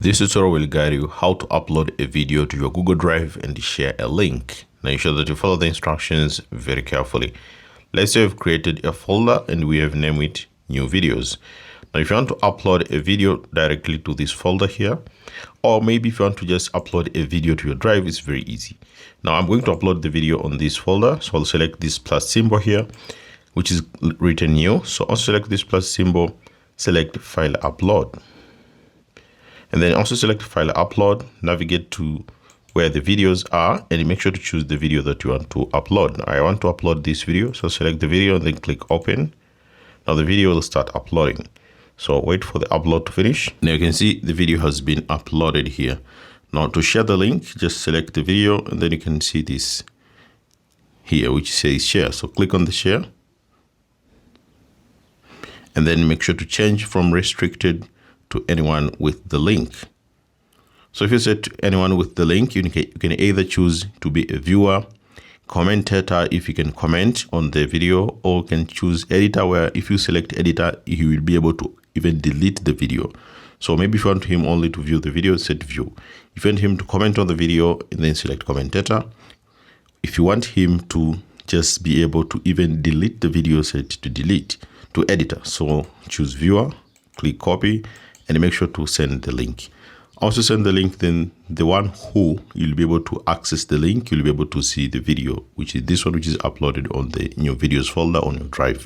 This tutorial will guide you how to upload a video to your Google Drive and share a link. Now ensure that you follow the instructions very carefully. Let's say we've created a folder and we have named it New Videos. Now if you want to upload a video directly to this folder here, or maybe if you want to just upload a video to your drive, it's very easy. Now I'm going to upload the video on this folder. So I'll select this plus symbol here, which is written new. So I'll select this plus symbol, select File Upload. And then also select File Upload, navigate to where the videos are, and make sure to choose the video that you want to upload. Now, I want to upload this video, so select the video and then click Open. Now the video will start uploading. So wait for the upload to finish. Now you can see the video has been uploaded here. Now to share the link, just select the video and then you can see this here, which says share. So click on the share. And then make sure to change from restricted to anyone with the link. So if you set to anyone with the link, you can either choose to be a viewer, commentator if you can comment on the video, or you can choose editor, where if you select editor, he will be able to even delete the video. So maybe if you want him only to view the video, set view. If you want him to comment on the video, and then select commentator. If you want him to just be able to even delete the video, set to delete, to editor. So choose viewer, click copy, and make sure to send the link. Also send the link, then the one who you'll be able to access the link, you'll be able to see the video, which is this one, which is uploaded on the New Videos folder on your drive.